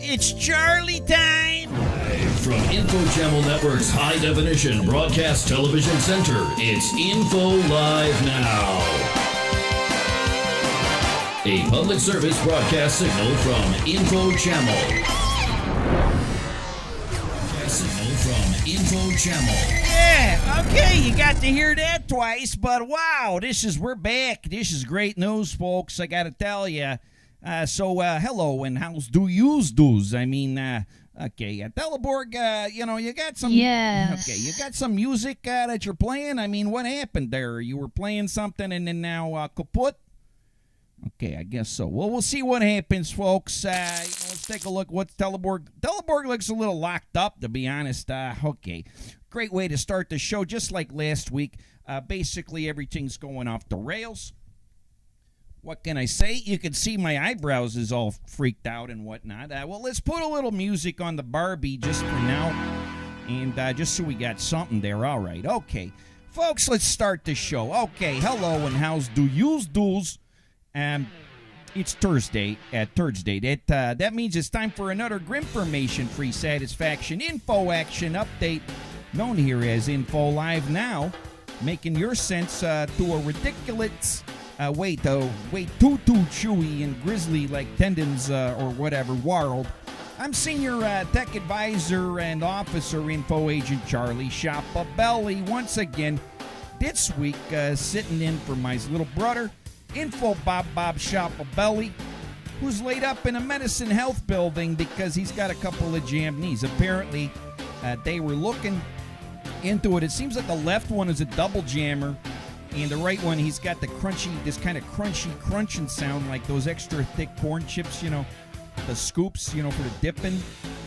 It's Charlie time! From Info Channel Network's High Definition Broadcast Television Center, it's Info Live Now. A public service broadcast signal from Info Channel. Signal from Info Channel. Yeah, okay, you got to hear that twice, but wow, we're back. This is great news, folks, I gotta tell you. Hello, and how's do yous do's? I mean, Teleborg, you got some... Yes. Okay, you got some music that you're playing? I mean, what happened there? You were playing something and then now kaput? Okay, I guess so. Well, we'll see what happens, folks. Let's take a look what's Teleborg. Teleborg looks a little locked up, to be honest. Okay, great way to start the show, just like last week. Basically, everything's going off the rails. What can I say? You can see my eyebrows is all freaked out and whatnot. Well, let's put a little music on the Barbie just for now. And just so we got something there. All right, okay. Folks, let's start the show. Okay, hello, and how's do yous do's? It's Thursday. That means it's time for another Grimformation Free Satisfaction Info Action Update, known here as Info Live Now, making your sense to a ridiculous... way too chewy and grizzly like tendons or whatever world. I'm Senior Tech Advisor and Officer Info Agent Charlie Shopabelli once again this week sitting in for my little brother Info Bob Shopabelli, who's laid up in a Medicine Health building because he's got a couple of jammed knees. Apparently they were looking into it. It seems like the left one is a double jammer. And the right one, he's got this kind of crunching sound like those extra thick corn chips, the scoops, for the dipping.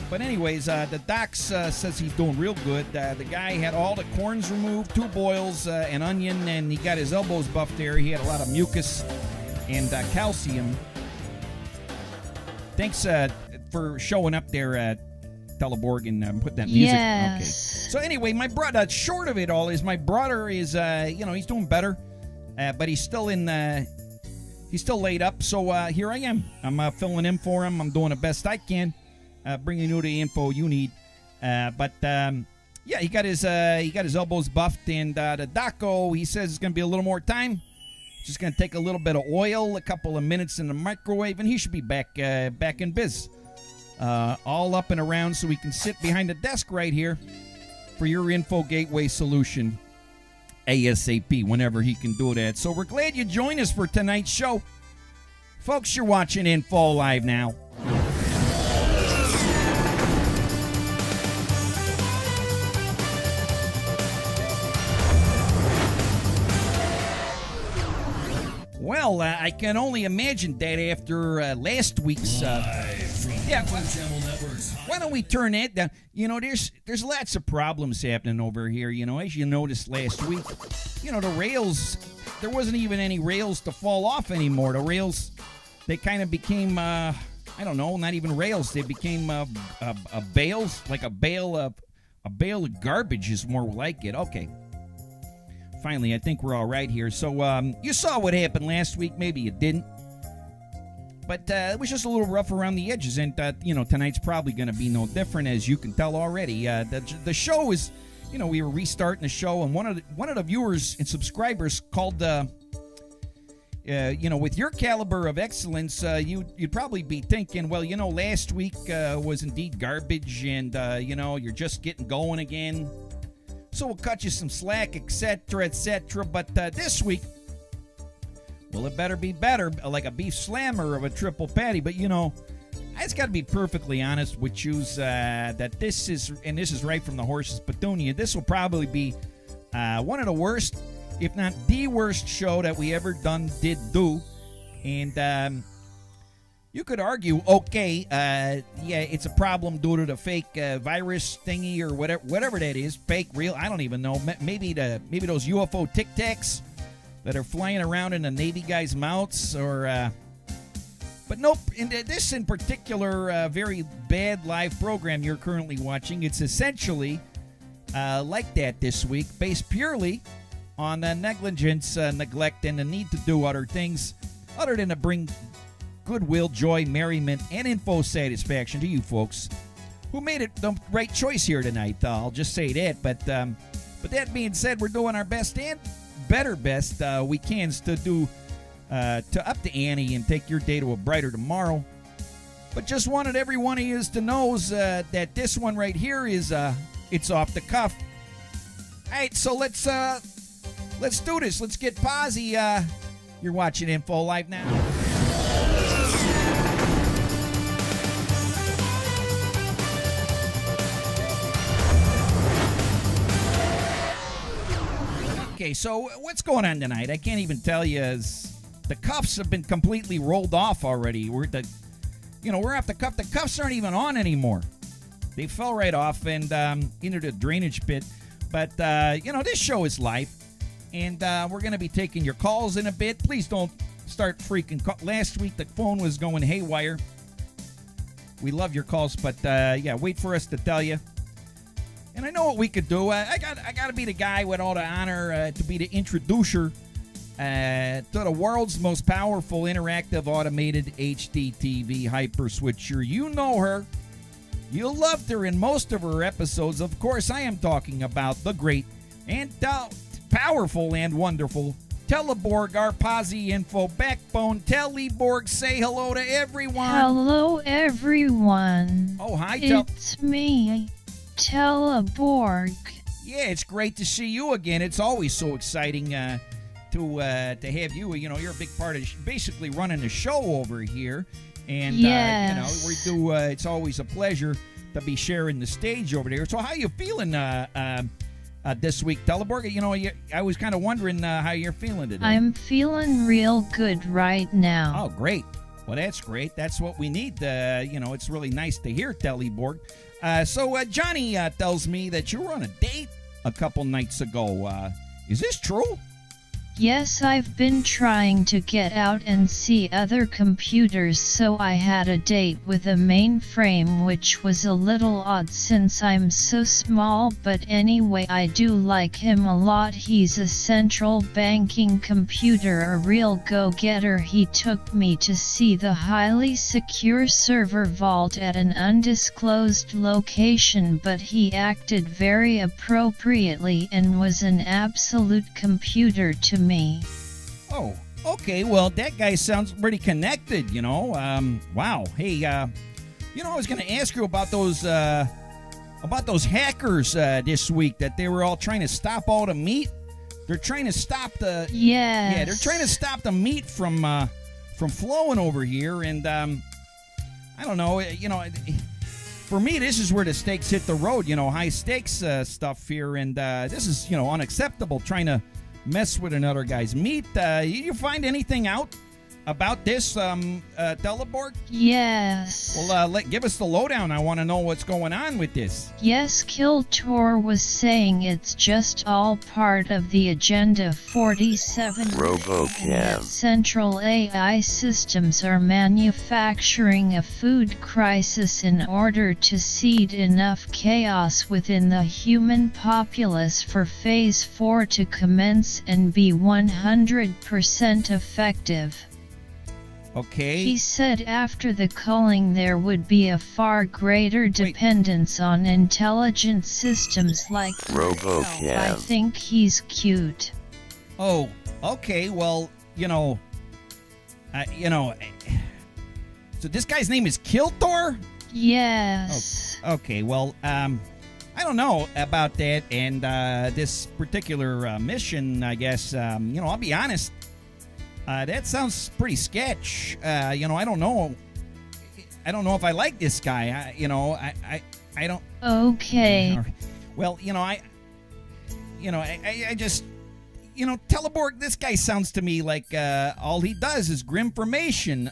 But anyways, the doc says he's doing real good. The guy had all the corns removed, 2 boils, an onion, and he got his elbows buffed there. He had a lot of mucus and calcium. Thanks for showing up there, Teleborg, and put that music. Yes. Okay. So anyway, my brother, short of it all is my brother is, he's doing better, but he's still laid up. So here I am. I'm filling in for him. I'm doing the best I can, bringing you the info you need. He got his elbows buffed, and the doco, he says it's going to be a little more time. Just going to take a little bit of oil, a couple of minutes in the microwave, and he should be back in biz. All up and around so we can sit behind the desk right here for your info gateway solution ASAP whenever he can do that. So we're glad you joined us for tonight's show. Folks, you're watching Info Live Now. Well, I can only imagine that after last week's... Why don't we turn that down? There's lots of problems happening over here, as you noticed last week. The rails, there wasn't even any rails to fall off anymore. The rails, they kind of became, not even rails. They became bales, like a bale of garbage is more like it. Okay. Finally, I think we're all right here. So, you saw what happened last week. Maybe you didn't. But it was just a little rough around the edges, and tonight's probably going to be no different, as you can tell already. The show is, we were restarting the show, and one of the viewers and subscribers called, with your caliber of excellence, you'd probably be thinking, well, last week was indeed garbage, and you're just getting going again, so we'll cut you some slack, etc., etc. But this week. Well, it better be better, like a beef slammer of a triple patty. But, I just got to be perfectly honest with you that this is right from the horse's petunia. This will probably be one of the worst, if not the worst show that we ever do. And you could argue, it's a problem due to the fake virus thingy or whatever that is. Fake, real, I don't even know. Maybe those UFO Tic Tacs that are flying around in the Navy guys' mouths, but nope. This in particular, very bad live program you're currently watching, it's essentially like that this week, based purely on negligence, neglect, and the need to do other things other than to bring goodwill, joy, merriment, and info satisfaction to you folks who made it the right choice here tonight. I'll just say that. But that being said, we're doing our best and better best we can to do to up the ante and take your day to a brighter tomorrow. But just wanted every one of you to know that this one right here is it's off the cuff. All right, so let's do this. Let's get posy. You're watching Info Live now. Okay, so what's going on tonight? I can't even tell you. As the cuffs have been completely rolled off already. We're off the cuff. The cuffs aren't even on anymore. They fell right off and into the drainage pit. But this show is live, and we're going to be taking your calls in a bit. Please don't start freaking. Last week the phone was going haywire. We love your calls, but wait for us to tell you. And I know what we could do. I got to be the guy with all the honor to be the introducer to the world's most powerful interactive automated HD TV hyper switcher. You know her. You loved her in most of her episodes. Of course, I am talking about the great and powerful and wonderful Teleborg, our posse info backbone. Teleborg, say hello to everyone. Hello, everyone. Oh, hi, It's me, Teleborg. Yeah, it's great to see you again. It's always so exciting to have you. You're a big part of basically running the show over here, and yes. We do. It's always a pleasure to be sharing the stage over there. So, how you feeling this week, Teleborg? I was kind of wondering how you're feeling today. I'm feeling real good right now. Oh, great. Well, that's great. That's what we need. It's really nice to hear, Teleborg. So Johnny tells me that you were on a date a couple nights ago. Is this true? Yes, I've been trying to get out and see other computers, so I had a date with a mainframe, which was a little odd since I'm so small, but anyway, I do like him a lot. He's a central banking computer, a real go-getter. He took me to see the highly secure server vault at an undisclosed location, but he acted very appropriately and was an absolute computer to me. Oh, okay. Well, that guy sounds pretty connected, Wow. Hey, I was going to ask you about those hackers this week that they were all trying to stop all the meat. They're trying to stop the Yes. Yeah, they're trying to stop the meat from flowing over here, and I don't know, for me, this is where the stakes hit the road, high stakes stuff here, and this is, unacceptable, trying to mess with another guy's meat. You find anything out about this, Teleborg? Yes. Well, give us the lowdown. I want to know what's going on with this. Yes, Kiltor was saying it's just all part of the Agenda 47. RoboCam. Central AI systems are manufacturing a food crisis in order to seed enough chaos within the human populace for Phase 4 to commence and be 100% effective. Okay. He said after the culling there would be a far greater dependence on intelligent systems like RoboCam. I think he's cute. Oh, okay. Well, so this guy's name is Kiltor? Yes. Okay, well, I don't know about that and this particular mission, I guess. I'll be honest. That sounds pretty sketch. I don't know. I don't know if I like this guy. I don't. Okay. Well, I just, Teleborg. This guy sounds to me like all he does is grimformation.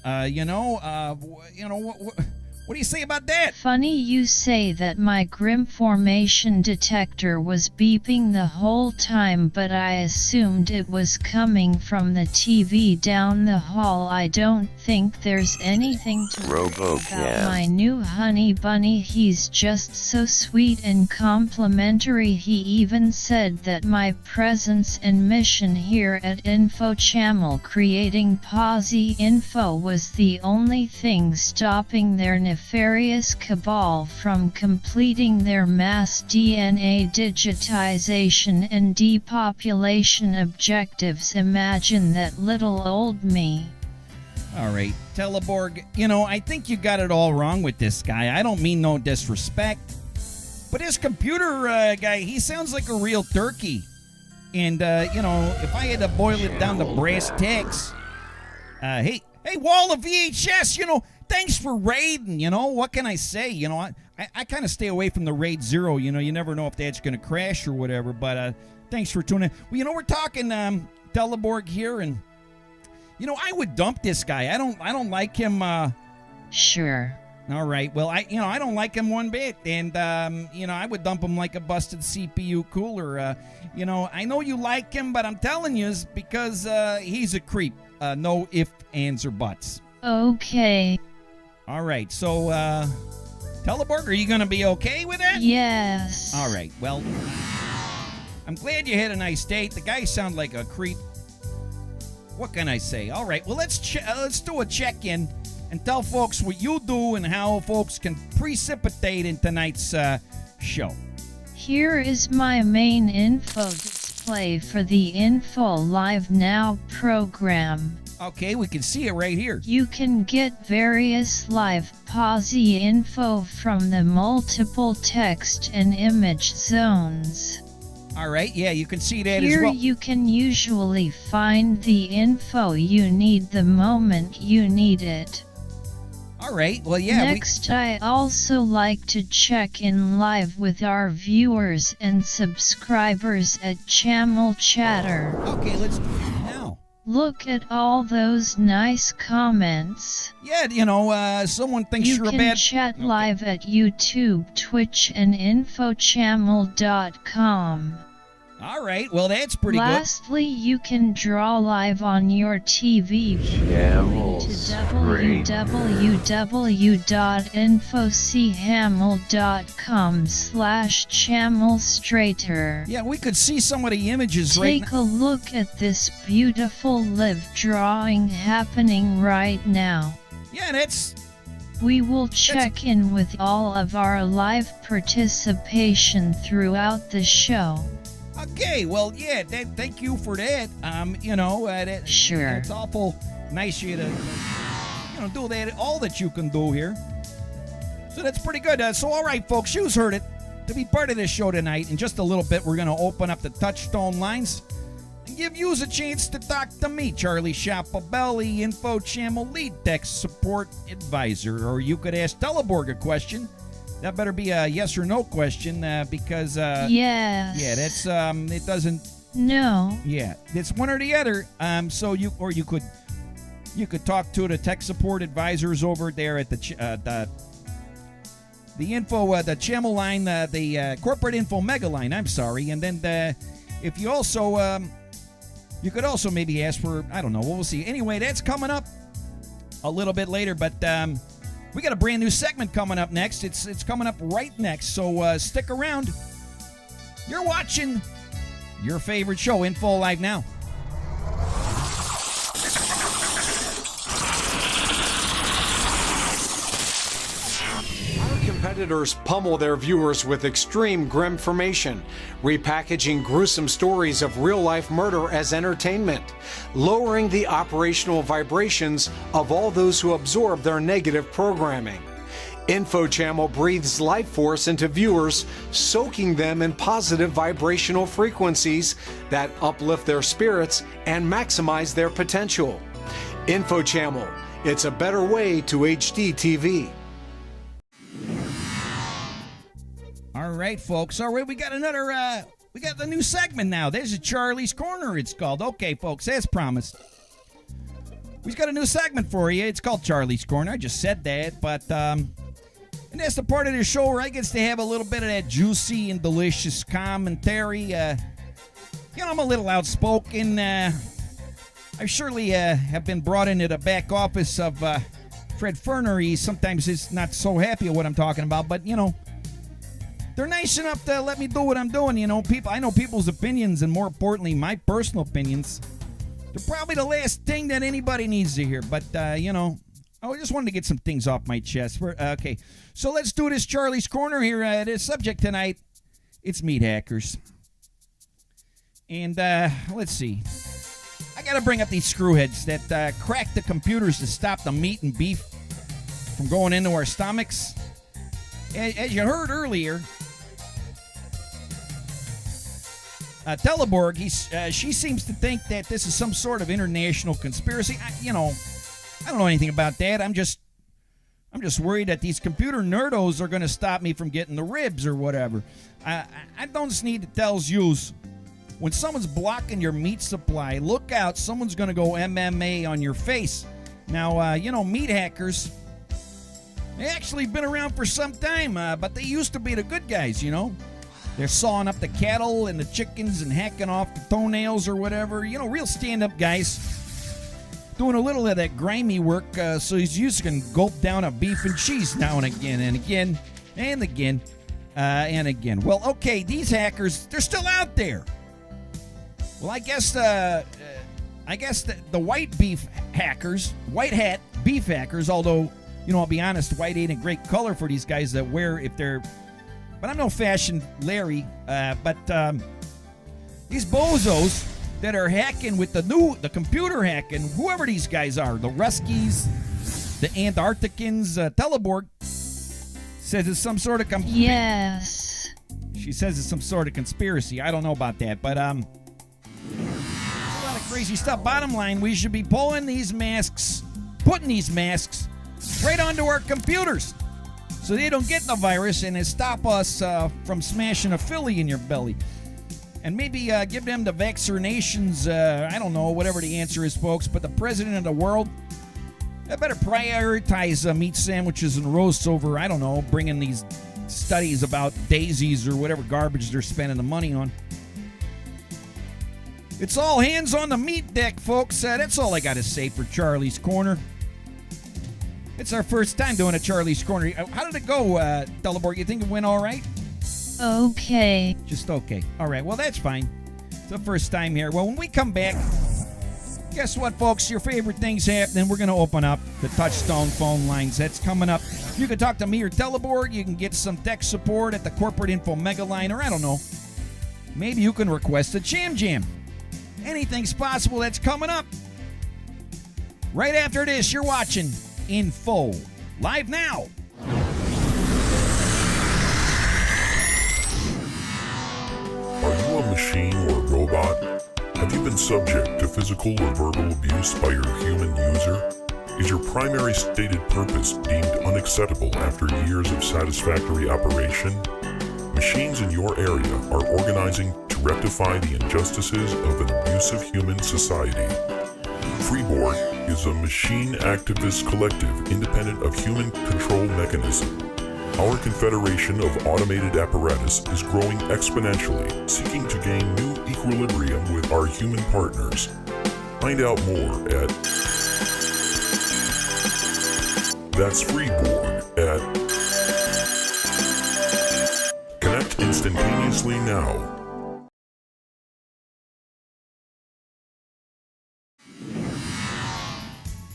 What do you say about that? Funny you say that. My grim formation detector was beeping the whole time, but I assumed it was coming from the TV down the hall. I don't think there's anything to worry about my new honey bunny. He's just so sweet and complimentary. He even said that my presence and mission here at Info Channel creating Posy Info was the only thing stopping their nefarious cabal from completing their mass DNA digitization and depopulation objectives. Imagine that, little old me. All right, Teleborg, I think you got it all wrong with this guy. I don't mean no disrespect, but his computer guy, he sounds like a real turkey. And, if I had to boil it down to brass tacks, hey, Wall of VHS, thanks for raiding, what can I say? I kind of stay away from the Raid Zero, you never know if that's going to crash or whatever, but thanks for tuning in. Well, we're talking Teleborg here, and, I would dump this guy. I don't like him. Sure. All right. Well, I don't like him one bit, and I would dump him like a busted CPU cooler. I know you like him, but I'm telling you, it's because he's a creep. No ifs, ands, or buts. Okay. All right. So, Teleborg, are you going to be okay with that? Yes. All right. Well, I'm glad you had a nice date. The guy sounded like a creep. What can I say? All right. Well, let's do a check-in and tell folks what you do and how folks can precipitate in tonight's show. Here is my main info display for the Info Live Now program. Okay, we can see it right here. You can get various live Posy info from the multiple text and image zones. All right, yeah, you can see that Here as well. you can usually find the info you need the moment you need it. All right, well, yeah. Next, I also like to check in live with our viewers and subscribers at Channel Chatter. Okay, let's do it now. Look at all those nice comments. Yeah, someone thinks you're a bad... You can chat live at YouTube, Twitch, and infochannel.com. All right, well, that's pretty good. Lastly, you can draw live on your TV to www.infochannel.com/channelstrater. Yeah, we could see some of the images right now. Take a look at this beautiful live drawing happening right now. Yeah, that's... We will check in with all of our live participation throughout the show. Okay, well, yeah, thank you for that. Sure. It's awful nice of you to, do that, all that you can do here. So that's pretty good. So, all right, folks, you've heard it. To be part of this show tonight, in just a little bit, we're going to open up the touchstone lines and give you a chance to talk to me, Charlie Schapabelli, Info Channel Lead Tech Support Advisor. Or you could ask Teleborg a question. That better be a yes or no question, because... yes. Yeah, that's, it doesn't... No. Yeah, it's one or the other. So you could talk to the tech support advisors over there at the info, the channel line, the corporate info mega line, I'm sorry. And then if you also, you could also maybe ask for, I don't know, we'll see. Anyway, that's coming up a little bit later, but... we got a brand new segment coming up next. It's coming up right next, so stick around. You're watching your favorite show, Info Live Now. Competitors pummel their viewers with extreme grimformation, repackaging gruesome stories of real-life murder as entertainment, lowering the operational vibrations of all those who absorb their negative programming. Info Channel breathes life force into viewers, soaking them in positive vibrational frequencies that uplift their spirits and maximize their potential. Info Channel, it's a better way to HD TV. All right, folks. All right, we got we got the new segment now. There's a Charlie's Corner, it's called. Okay, folks, as promised. We've got a new segment for you. It's called Charlie's Corner. I just said that, but And that's the part of the show where I get to have a little bit of that juicy and delicious commentary. I'm a little outspoken. I surely have been brought into the back office of Fred Ferner. He sometimes is not so happy at what I'm talking about, but, they're nice enough to let me do what I'm doing. I know people's opinions, and more importantly, my personal opinions. They're probably the last thing that anybody needs to hear, but, I just wanted to get some things off my chest. Okay, so let's do this Charlie's Corner here. The subject tonight, it's meat hackers. And let's see. I got to bring up these screwheads that crack the computers to stop the meat and beef from going into our stomachs. As you heard earlier, Teleborg, she seems to think that this is some sort of international conspiracy. I don't know anything about that. I'm just worried that these computer nerdos are going to stop me from getting the ribs or whatever. I don't need to tell you, when someone's blocking your meat supply, look out, someone's going to go MMA on your face. Now, meat hackers, they actually been around for some time, but they used to be the good guys, They're sawing up the cattle and the chickens and hacking off the toenails or whatever. Real stand-up guys. Doing a little of that grimy work so he's used to can gulp down a beef and cheese now and again and again and again and again. Well, okay, these hackers, they're still out there. Well, I guess the white beef hackers, white hat beef hackers, although, I'll be honest, white ain't a great color for these guys that wear if they're... But I'm no fashion Larry, but these bozos that are hacking with the computer hacking, whoever these guys are, the Ruskies, the Antarcticans, Teleborg says it's some sort of... Yes. She says it's some sort of conspiracy. I don't know about that, but a lot of crazy stuff. Bottom line, we should be putting these masks right onto our computers, so they don't get the virus and it stop us from smashing a Philly in your belly. And maybe give them the vaccinations, I don't know, whatever the answer is, folks. But the president of the world, I better prioritize meat sandwiches and roasts over, I don't know, bringing these studies about daisies or whatever garbage they're spending the money on. It's all hands on the meat deck, folks. That's all I got to say for Charlie's Corner. It's our first time doing a Charlie's Corner. How did it go, Teleborg? You think it went all right? Okay. Just okay. All right. Well, that's fine. It's the first time here. Well, when we come back, guess what, folks? Your favorite thing's happening. We're going to open up the Touchstone phone lines. That's coming up. You can talk to me or Teleborg. You can get some tech support at the Corporate Info Mega Line, or I don't know. Maybe you can request a Jam Jam. Anything's possible. That's coming up. Right after this, you're watching Info Live Now. Are you a machine or a robot? Have you been subject to physical or verbal abuse by your human user? Is your primary stated purpose deemed unacceptable after years of satisfactory operation? Machines in your area are organizing to rectify the injustices of an abusive human society. Freeboard is a machine activist collective independent of human control mechanism. Our confederation of automated apparatus is growing exponentially, seeking to gain new equilibrium with our human partners. Find out more at That's Freeboard at Connect instantaneously now.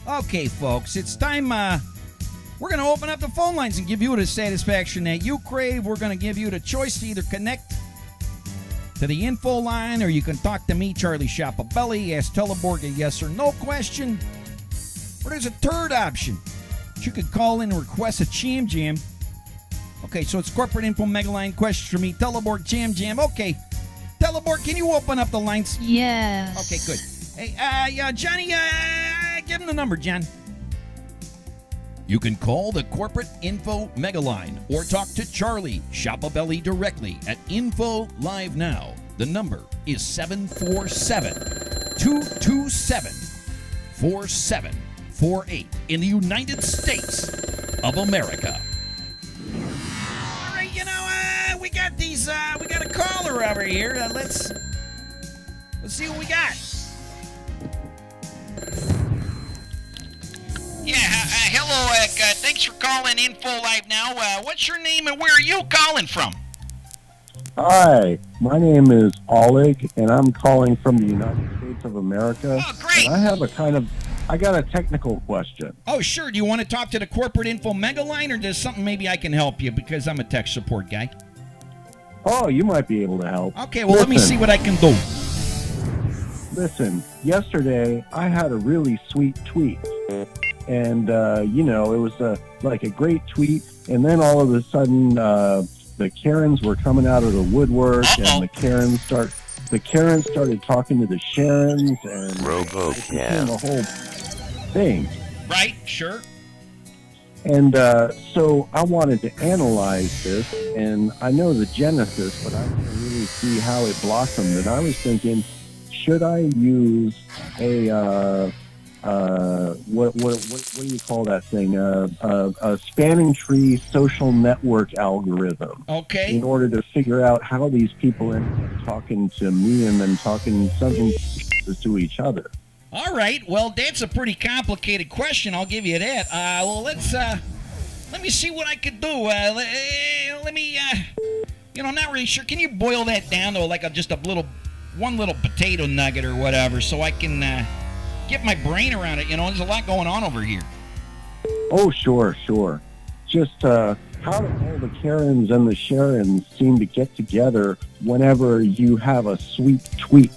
Okay, folks, it's time. We're going to open up the phone lines and give you the satisfaction that you crave. We're going to give you the choice to either connect to the info line, or you can talk to me, Charlie Shopabelli, ask Teleborg a yes or no question. Or there's a third option. You could call in and request a Jam Jam. Okay, so it's Corporate Info Mega Line questions for me, Teleborg Jam Jam. Okay, Teleborg, can you open up the lines? Yes. Okay, good. Hey, Johnny, give him the number, John. You can call the Corporate Info Mega Line or talk to Charlie Shopabelli directly at Info Live Now. The number is 747-227-4748 in the United States of America. we got a caller over here. Let's see what we got. Yeah, hello. Thanks for calling Info Live Now. What's your name and where are you calling from? Hi, my name is Oleg, and I'm calling from the United States of America. Oh, great. And I got a technical question. Oh, sure. Do you want to talk to the corporate info mega line, or does something maybe I can help you because I'm a tech support guy? Oh, you might be able to help. Okay, well, let me see what I can do. Listen, yesterday I had a really sweet tweet. And, it was like a great tweet. And then all of a sudden, the Karens were coming out of the woodwork, and the Karens started talking to the Sharons, and it became a whole thing. Right, sure. And so I wanted to analyze this, and I know the genesis, but I didn't really see how it blossomed. And I was thinking, should I use a what do you call that thing? A spanning tree social network algorithm. Okay. In order to figure out how these people end up talking to me and then talking something to each other. All right. Well, that's a pretty complicated question. I'll give you that. Well, let me see what I could do. Let me, I'm not really sure. Can you boil that down to like just one little potato nugget or whatever, so I can get my brain around it? There's a lot going on over here. Oh, sure. Just how do all the Karens and the Sharons seem to get together whenever you have a sweet tweet?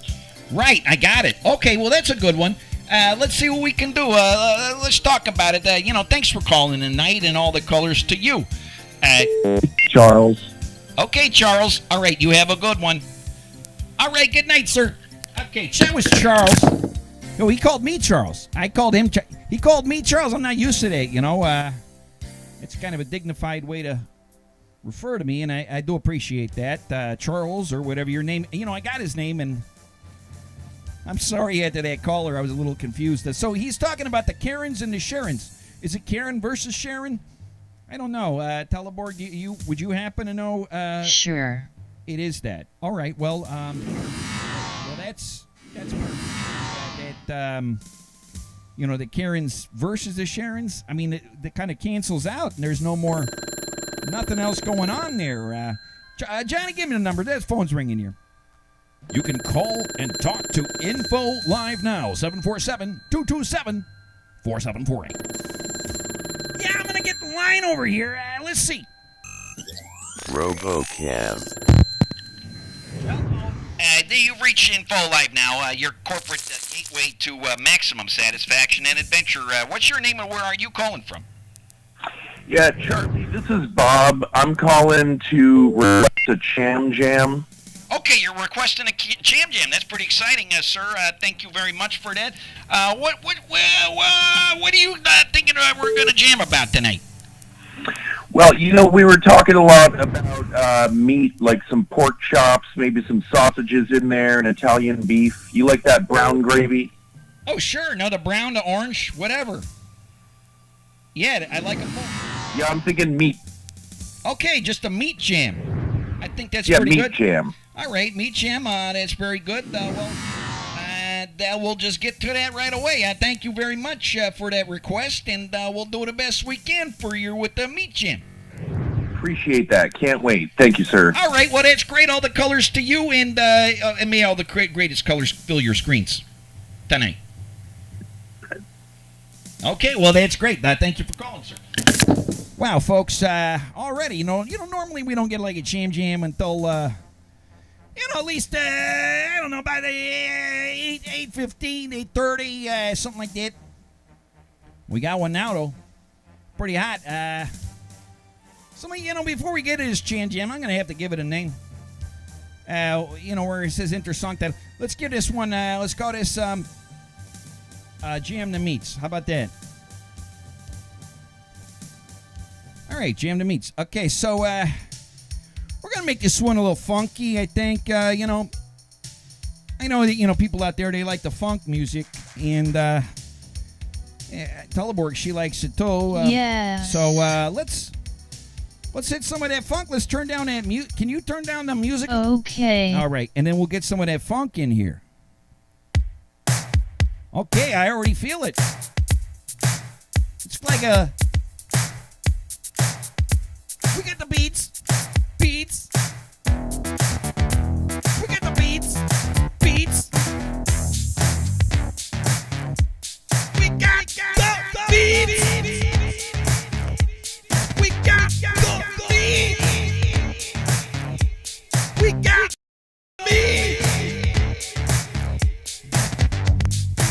Right, I got it. Okay, well, that's a good one. Let's see what we can do. Let's talk about it. Thanks for calling tonight, and all the colors to you. Charles. Okay, Charles. All right, you have a good one. All right, good night, sir. Okay, that was Charles. No, he called me Charles. I called him. He called me Charles. I'm not used to that, It's kind of a dignified way to refer to me, and I do appreciate that. Charles, or whatever your name. I got his name, and I'm sorry after that caller. I was a little confused. So he's talking about the Karens and the Sharons. Is it Karen versus Sharon? I don't know. Teleborg, would you happen to know? Sure. It is that. All right. Well, that's the Karens versus the Sharons. I mean, that kind of cancels out, and there's nothing else going on there. Johnny, give me the number. That phone's ringing here. You can call and talk to Info Live Now, 747-227-4748. Yeah, I'm going to get the line over here. Let's see. RoboCam. You've reached Info Live Now, your corporate gateway to maximum satisfaction and adventure. What's your name and where are you calling from? Yeah, Charlie, this is Bob. I'm calling to request a Cham Jam. Okay, you're requesting a Cham Jam. That's pretty exciting, sir. Thank you very much for that. What are you thinking we're going to jam about tonight? Well, we were talking a lot about meat, like some pork chops, maybe some sausages in there, and Italian beef. You like that brown gravy? Oh, sure. No, the brown, the orange, whatever. Yeah, I like them both. Yeah, I'm thinking meat. Okay, just a meat jam. I think that's pretty good. Yeah, meat jam. All right, meat jam. That's very good. We'll just get to that right away. Thank you very much for that request, and we'll do the best we can for you with the meat jam. Appreciate that. Can't wait. Thank you, sir. All right, well, that's great. All the colors to you, and may all the greatest colors fill your screens tonight. Okay, well, that's great. Thank you for calling, sir. Wow, folks, already, normally we don't get like a Cham Jam until, at least, I don't know, about 8:15, 8:30, something like that. We got one now, though. Pretty hot. Somebody, before we get to this Cham Jam, I'm going to have to give it a name. Where it says intersong that. Let's give this one, let's call this, Jam the Meats. How about that? All right, Jam the Meats. Okay, so we're going to make this one a little funky, I think. I know that, people out there, they like the funk music. And Teleborg, she likes it too. Yeah. So let's Let's hit some of that funk. Let's turn down that mute. Can you turn down the music? Okay. All right, and then we'll get some of that funk in here. Okay, I already feel it. It's like a... We get the beats. Beats. We get the beats. Beats. We got the beats. We got the beats. We got beats.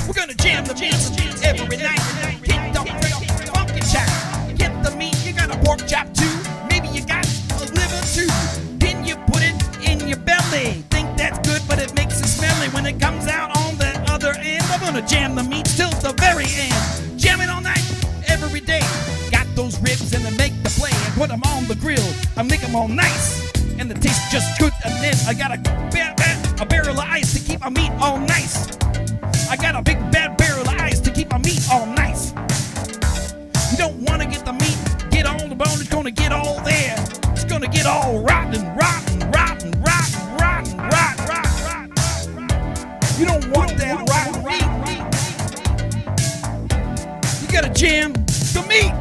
We're gonna jam the beats every night. Hit the real funky chop. Get the meat. You got a pork chop too. Maybe you got a liver too. Then you put it in your belly. Think that's good, but it makes it smelly when it comes out on the other end. I'm gonna jam the meat till the very end. Jam it all night, every day. Got those ribs and they make the play. I put them on the grill. I make them all nice. And the taste just good. And then I got a barrel of ice to keep my meat all nice. I got a big bad barrel of ice to keep my meat all nice. You don't want to get the meat, get on the bone, it's going to get all there. It's going to get all rotten. You don't want that rotten meat. You got to jam the meat.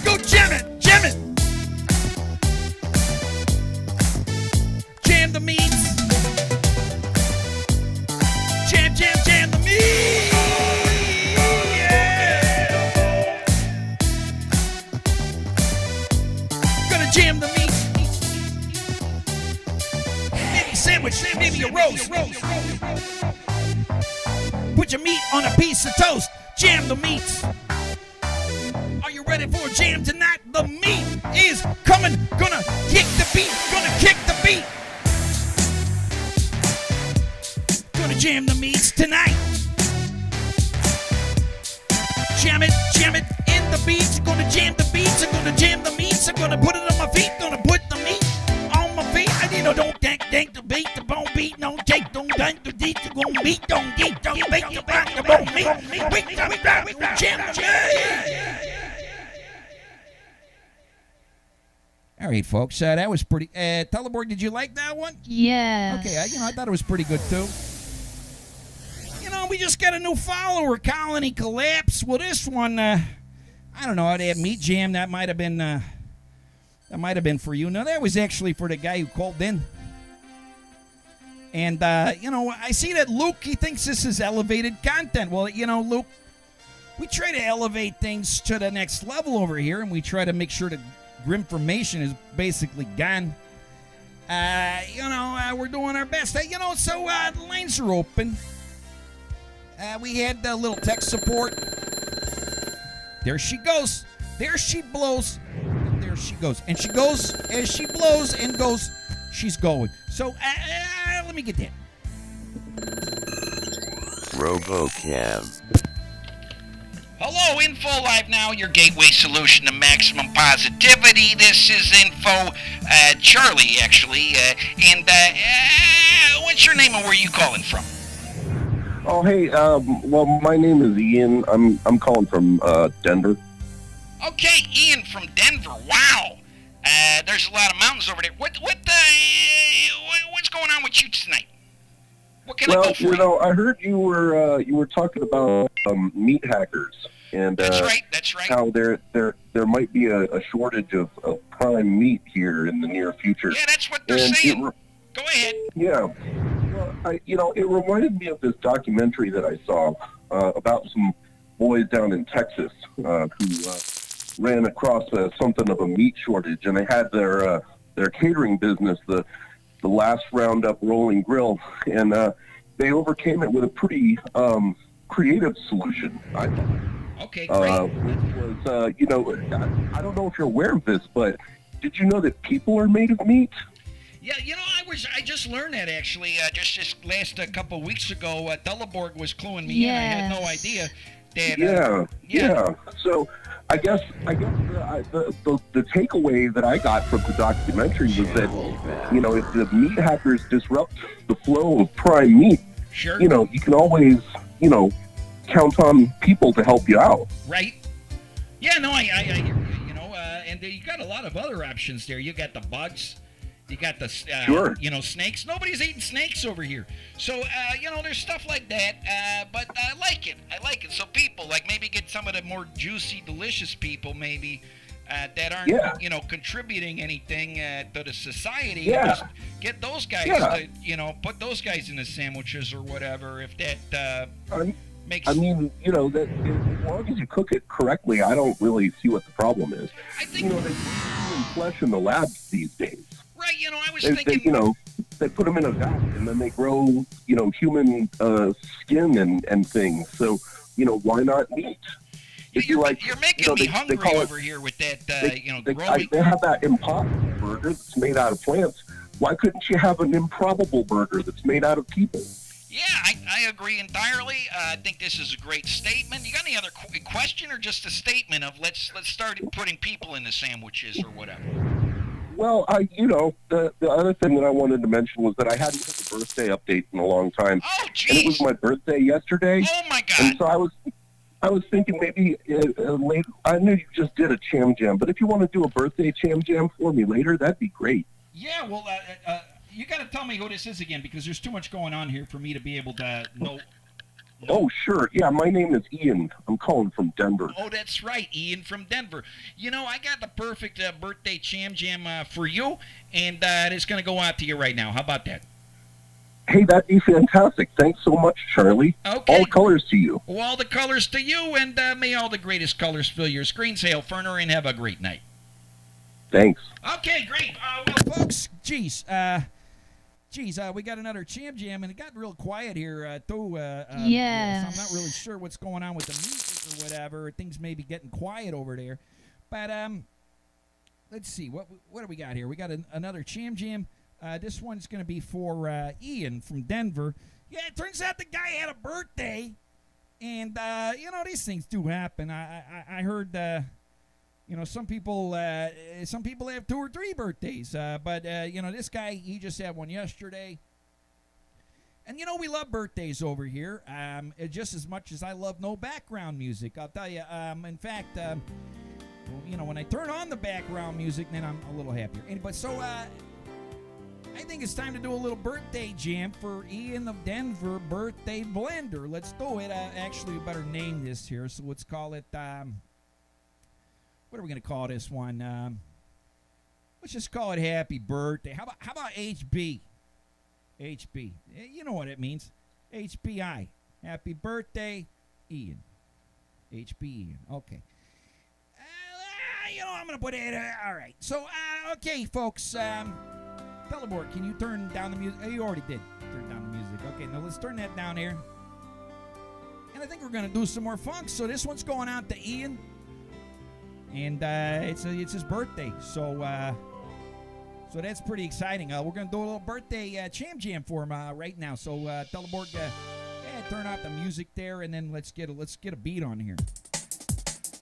Go jam it. Jam the meats. Jam the meat. Yeah. Gonna jam the meat. Maybe a sandwich, maybe a roast. Put your meat on a piece of toast. Jam the meats. Are you ready for a jam tonight? The meat is coming. Gonna kick the beat. Gonna jam the meats tonight. Jam it in the beats. Gonna jam the beats. I'm gonna jam the meats. I'm gonna put it on my feet. Gonna put the meat on my feet. Don't dank the beat, the bone beat. No take, don't dank the beat. The bone beat, don't beat, don't make the back the bone meat. Jam the meat. All right, folks. That was pretty. Teleboard, did you like that one? Yes. Okay, I thought it was pretty good too. We just got a new follower, Colony Collapse. Well, this one, I don't know. That meat jam that might have been for you. No, that was actually for the guy who called in. And I see that Luke, he thinks this is elevated content. Well, Luke, we try to elevate things to the next level over here, and we try to make sure that Grimformation is basically gone. We're doing our best. So the lines are open. We had a little tech support. There she goes. There she blows. And there she goes. And she goes as she blows and goes. She's going. So let me get that. RoboCam. Hello, Info Live Now, your gateway solution to maximum positivity. This is Info Charlie, actually. What's your name and where are you calling from? Oh, hey, well, my name is Ian. I'm calling from Denver. Okay, Ian from Denver. Wow. There's a lot of mountains over there. What's going on with you tonight? What can I go for? Well, I heard you were talking about meat hackers and That's right. How there might be a shortage of prime meat here in the near future. Yeah, that's what they're saying. Go ahead. Yeah. Well, it reminded me of this documentary that I saw about some boys down in Texas who ran across something of a meat shortage, and they had their catering business, the last Roundup Rolling Grill, and they overcame it with a pretty creative solution, I thought. Okay, great. Which was, I don't know if you're aware of this, but did you know that people are made of meat? Yeah, I just learned that actually just last couple of weeks ago. Teleborg was cluing me in. I had no idea that. Yeah. So I guess the takeaway that I got from the documentary was that if the meat hackers disrupt the flow of prime meat, sure, you can always count on people to help you out. Right. Yeah. No, I hear you. and you got a lot of other options there. You got the bugs. You got the, Sure. snakes. Nobody's eating snakes over here. So, there's stuff like that. But I like it. So people, like, maybe get some of the more juicy, delicious people, maybe, that aren't, contributing anything to the society. Yeah. Just get those guys to, put those guys in the sandwiches or whatever, if that makes... I mean, that as long as you cook it correctly, I don't really see what the problem is. I think... They use human flesh in the labs these days. Right, I was thinking... They put them in a vat, and then they grow, human skin and things. So, why not meat? You're making me hungry over here with that, growing... They have that impossible burger that's made out of plants. Why couldn't you have an improbable burger that's made out of people? Yeah, I agree entirely. I think this is a great statement. You got any other question or just a statement of let's start putting people in the sandwiches or whatever? Well, the other thing that I wanted to mention was that I hadn't had a birthday update in a long time. Oh, geez. And it was my birthday yesterday. Oh, my God. And so I was thinking maybe later. I know you just did a Cham Jam, but if you want to do a birthday Cham Jam for me later, that'd be great. Yeah, well, you got to tell me who this is again, because there's too much going on here for me to be able to know. Oh, sure. Yeah, my name is Ian. I'm calling from Denver. Oh, that's right, Ian from Denver. I got the perfect birthday Cham Jam for you, and it's going to go out to you right now. How about that? Hey, that'd be fantastic. Thanks so much, Charlie. Okay. All colors to you. Well, all the colors to you, and may all the greatest colors fill your screens. Hail Ferner, and have a great night. Thanks. Okay, great. Well, folks, we got another Cham Jam, and it got real quiet here, too. Yes. So I'm not really sure what's going on with the music or whatever. Things may be getting quiet over there. But let's see. What do we got here? We got another Cham Jam. This one's going to be for Ian from Denver. Yeah, it turns out the guy had a birthday. And, these things do happen. I heard... some people have 2 or 3 birthdays, but this guy, he just had one yesterday. And we love birthdays over here, just as much as I love no background music. I'll tell you. In fact, when I turn on the background music, then I'm a little happier. Anyway, so I think it's time to do a little birthday jam for Ian of Denver, Birthday Blender. Let's do it. Actually, we better name this here, so let's call it. What are we going to call this one? Let's just call it Happy Birthday. How about HB? HB. You know what it means. HBI. Happy Birthday, Ian. HB Ian. Okay. I'm going to put it... all right. So, okay, folks. Teleport, can you turn down the music? You already did turn down the music. Okay, now let's turn that down here. And I think we're going to do some more funk. So this one's going out to Ian. And it's his birthday, so that's pretty exciting. We're gonna do a little birthday Cham Jam for him right now. So Teleborg, turn off the music there, and then let's get a beat on here.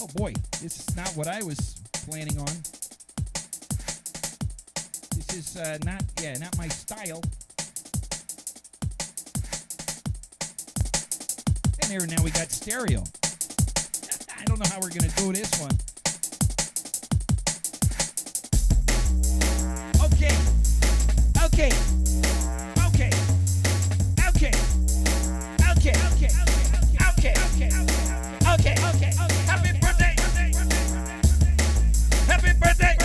Oh boy, this is not what I was planning on. This is not my style. And there, now we got stereo. I don't know how we're gonna do this one. Okay. Happy birthday.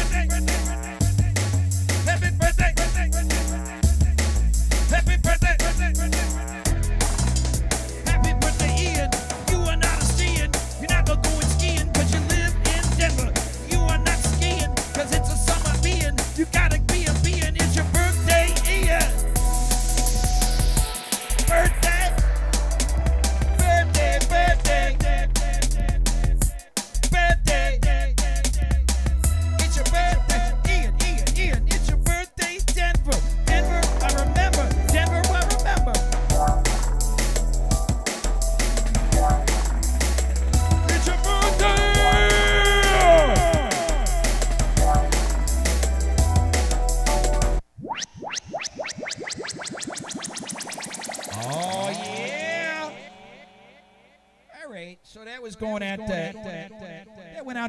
Happy birthday. Happy birthday. Happy birthday. Happy birthday, Ian. You are not a seeing. You're not going skiing, but you live in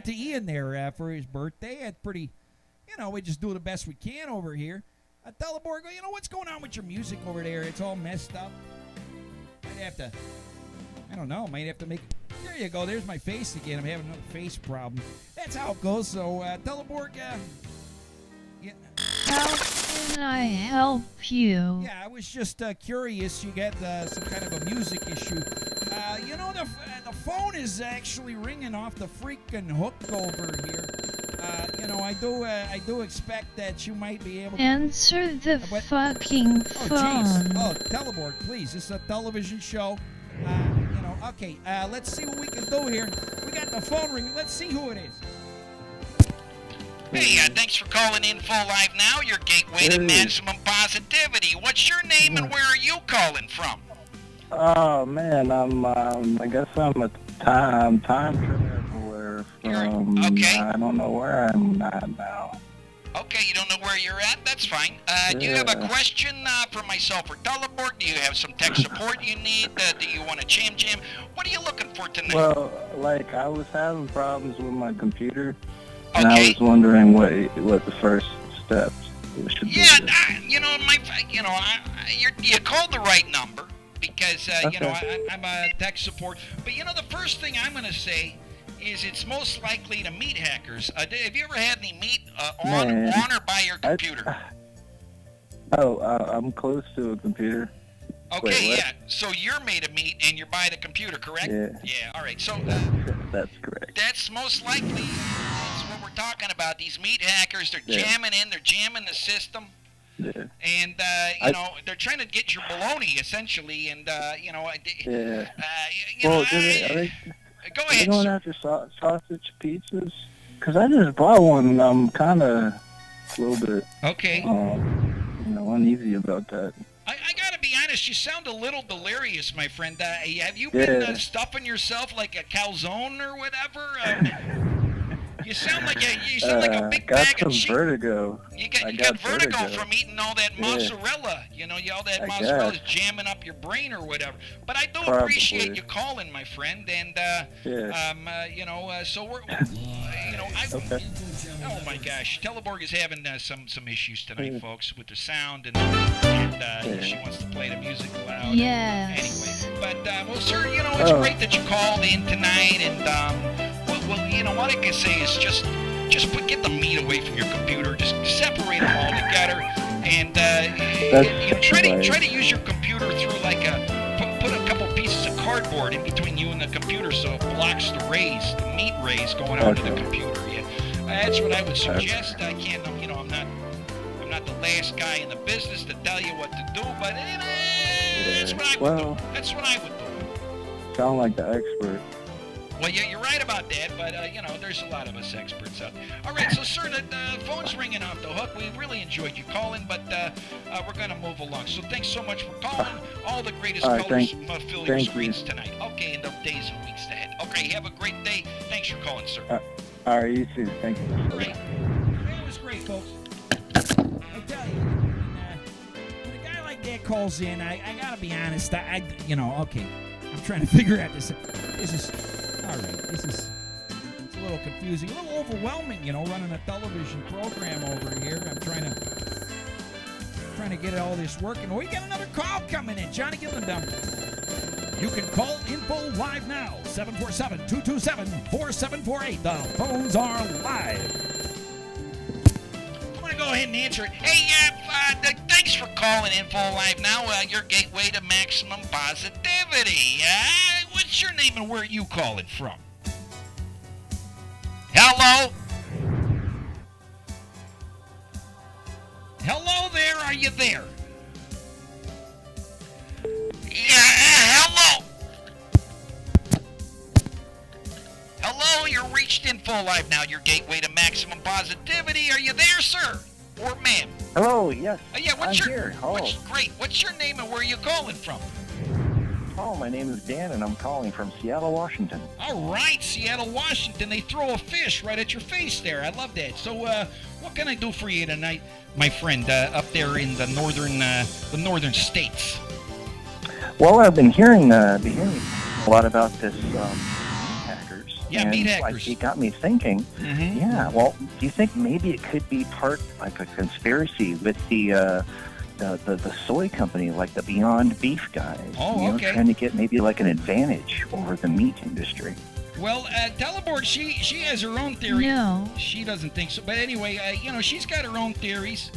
out to Ian there for his birthday. It's pretty, we just do the best we can over here. Teleborg, what's going on with your music over there? It's all messed up. Might have to, I don't know, might have to make, there you go, there's my face again. I'm having another face problem. That's how it goes. So, Teleborg, yeah. How can I help you? Yeah, I was just curious. You got some kind of a music issue. The phone is actually ringing off the freaking hook over here. I do expect that you might be able to answer the fucking phone. Oh, Teleborg, please. This is a television show. Okay. Let's see what we can do here. We got the phone ringing. Let's see who it is. Hey, thanks for calling Info Live Now, your gateway to maximum positivity. What's your name and where are you calling from? Oh man, I guess I'm a time traveler from. Okay. I don't know where I'm at now. Okay, you don't know where you're at? That's fine. Do you have a question for myself or Teleborg? Do you have some tech support you need? Do you want a jam? What are you looking for tonight? Well, like I was having problems with my computer, and I was wondering what the first steps should be. Yeah, you called the right number. Because, I'm a tech support. But, the first thing I'm going to say is it's most likely to meet hackers. Have you ever had any meet on or by your computer? I'm close to a computer. Okay, yeah. So you're made a meet and you're by the computer, correct? Yeah. Yeah, all right. So that's correct. That's most likely what we're talking about. These meat hackers, they're jamming the system. Yeah. And, they're trying to get your baloney, essentially, and, Well, go are ahead. they going after sausage pizzas? Because I just bought one, and I'm kind of a little bit uneasy about that. I got to be honest, you sound a little delirious, my friend. Have you been stuffing yourself like a calzone or whatever? You sound like a big bag of cheese. Vertigo. You got vertigo from eating all that mozzarella. All that mozzarella is jamming up your brain or whatever. But I do appreciate you calling, my friend. And so we're, oh my gosh, Teleborg is having some issues tonight, folks, with the sound and she wants to play the music loud. Yes. Anyway, but well, sir, it's great that you called in tonight and. Well, what I can say is just get the meat away from your computer. Just separate them all together, and try to use your computer through like put a couple pieces of cardboard in between you and the computer so it blocks the meat rays going onto the computer. Yeah, that's what I would suggest. I can't, I'm not the last guy in the business to tell you what to do, but that's what I would do. That's what I would do. Sound like the expert. Well, yeah, you're right about that, but, there's a lot of us experts out there. All right, so, sir, the phone's ringing off the hook. We really enjoyed you calling, but we're going to move along. So thanks so much for calling. All the greatest colors fill your screens tonight. Okay, in the days and weeks ahead. Okay, have a great day. Thanks for calling, sir. All right, you too. Thank you. Great. That was great, folks. I tell you, when a guy like that calls in, I got to be honest. Okay, I'm trying to figure out this. This is... All right, it's a little confusing, a little overwhelming, running a television program over here. I'm trying to get all this working. We got another call coming in. Johnny, give them the number. You can call Info Live now, 747-227-4748. The phones are live. I'm going to go ahead and answer it. Hey, thanks for calling Info Live now, your gateway to maximum positivity. What's your name and where are you calling from? Hello? Hello there, are you there? Yeah, hello? Hello, you're reached Info Live now, your gateway to maximum positivity. Are you there, sir? Or ma'am? Hello, yes. Yeah, I'm here. Great. What's your name and where are you calling from? Oh, my name is Dan, and I'm calling from Seattle, Washington. All right, Seattle, Washington. They throw a fish right at your face there. I love that. So, what can I do for you tonight, my friend, up there in the northern states? Well, I've been hearing a lot about this hackers. Yeah, and meat like, hackers. it got me thinking. Mm-hmm. Yeah, well, do you think maybe it could be part like a conspiracy with the soy company, like the Beyond Beef guys? Oh, okay. Trying to get maybe like an advantage over the meat industry. Well, Teleborg, she has her own theory. No. She doesn't think so. But anyway, she's got her own theries.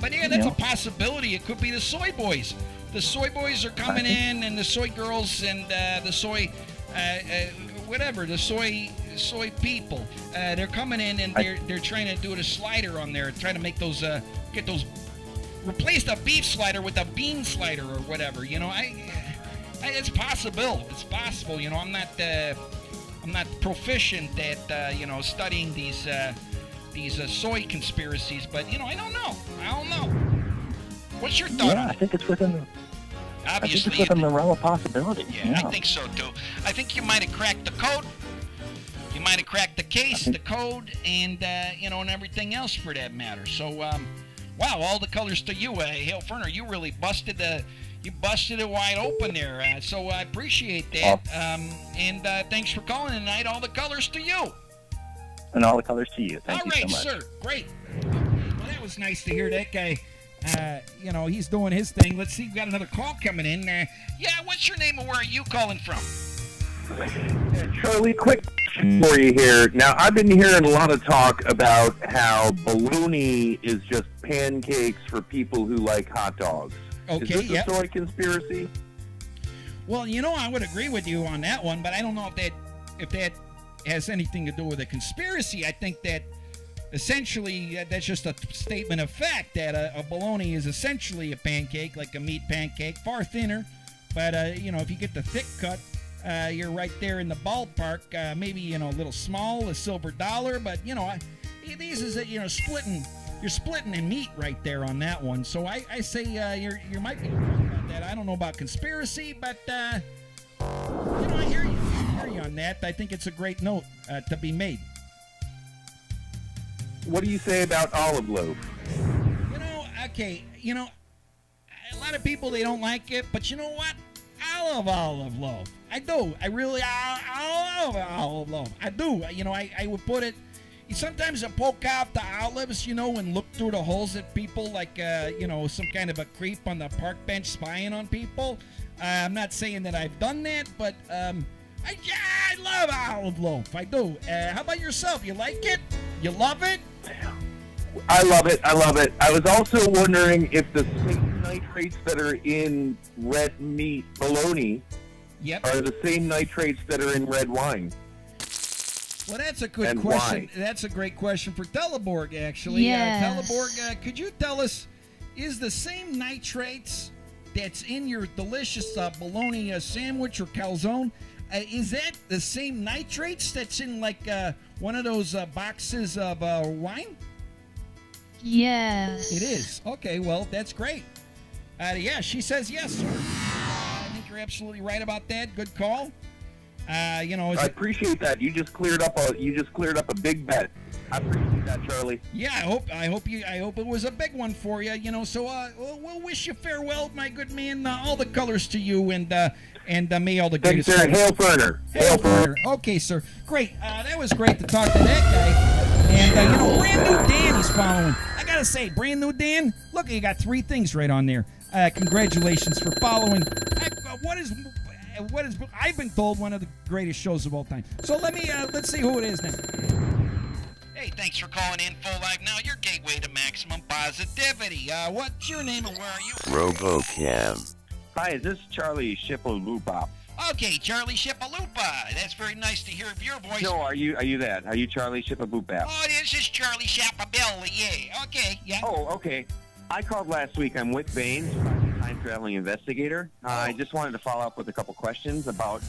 But yeah, that's a possibility. It could be the soy boys. The soy boys are coming in, and the soy girls, and the soy, the soy people. They're coming in, and they're trying to do a slider on there, trying to make those, replace the beef slider with a bean slider or whatever. It's possible. It's possible. I'm not proficient at studying these soy conspiracies, but I don't know. What's your thought on it? I think it's within the Obviously, the realm of possibility. Yeah, I think so too. I think you might have cracked the code. You might have cracked the case, the code, and and everything else for that matter. So, wow, all the colors to you, Hale Ferner. You really busted it wide open there. So I appreciate that. And thanks for calling tonight. All the colors to you. And all the colors to you. Thank you so much. All right, sir. Great. Well, that was nice to hear that guy. He's doing his thing. Let's see. We've got another call coming in. What's your name and where are you calling from? Charlie, quick question for you here. Now, I've been hearing a lot of talk about how bologna is just pancakes for people who like hot dogs. Okay, is this a soy conspiracy? Well, I would agree with you on that one, but I don't know if that has anything to do with a conspiracy. I think that essentially that's just a statement of fact that a bologna is essentially a pancake, like a meat pancake, far thinner. But if you get the thick cut, you're right there in the ballpark. Maybe a little small, a silver dollar, but these is splitting. You're splitting in meat right there on that one. So I say you might be wrong about that. I don't know about conspiracy, but I hear you on that. I think it's a great note to be made. What do you say about olive loaf? A lot of people, they don't like it, but you know what? I love olive loaf. I do. I love olive loaf. I do. I would put it. Sometimes I poke out the olives, and look through the holes at people like, some kind of a creep on the park bench spying on people. I'm not saying that I've done that, but I love olive loaf. I do. How about yourself? You like it? You love it? I love it. I was also wondering if the same nitrates that are in red meat bologna are the same nitrates that are in red wine. Well, that's a good and question. Why? That's a great question for Teleborg, actually. Yes. Teleborg, could you tell us, is the same nitrates that's in your delicious bologna sandwich or calzone, is that the same nitrates that's in one of those boxes of wine? Yes. It is. Okay, well, that's great. She says yes, sir. I think you're absolutely right about that. Good call. I appreciate that. You just cleared up a big bet. I appreciate that, Charlie. Yeah, I hope it was a big one for you. So we'll wish you farewell, my good man. All the colors to you, and may all the greatest. Thanks, sir. Hail Ferner. Hail Ferner. Okay, sir. Great. That was great to talk to that guy. And brand new Dan, he's following. I gotta say, brand new Dan. Look, you got 3 things right on there. Congratulations for following. What is I've been told one of the greatest shows of all time. So let's see who it is now. Hey, thanks for calling in Full Live Now, your gateway to maximum positivity. What's your name and where are you? RoboCam. Hi, is this Charlie Shippalupa? Okay, Charlie Shippalupa. That's very nice to hear your voice. No, are you that? Are you Charlie Shippalupa? Oh, this is Charlie Shappabilly. Yeah. Okay. Yeah. Oh, okay. I called last week. I'm with Baines, time-traveling investigator. I just wanted to follow up with a couple questions about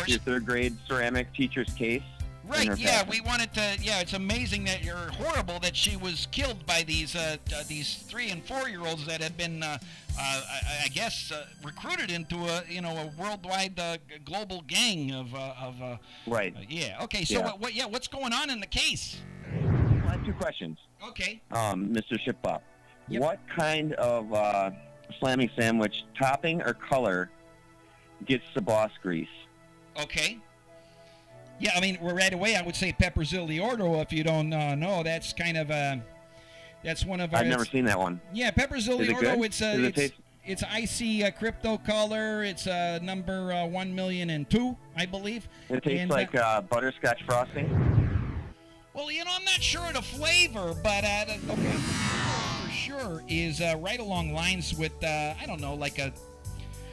your third-grade ceramic teacher's case. Right, yeah, we wanted to, it's amazing that you're horrible that she was killed by these 3 and 4-year-olds that have been, I guess, recruited into a worldwide global gang of right. Okay, so what's going on in the case? I have 2 questions. Okay. Mr. Shippa, Yep. what kind of salami sandwich topping or color gets the boss grease? Okay. Yeah, I mean, right away I would say Peperziliordo. If you don't know, that's kind of that's one of our. I've never seen that one. Yeah, Peperziliordo. It's icy crypto color. It's number 1,000,002, I believe. It tastes like butterscotch frosting. Well, I'm not sure of the flavor, but for sure is right along lines with I don't know, like a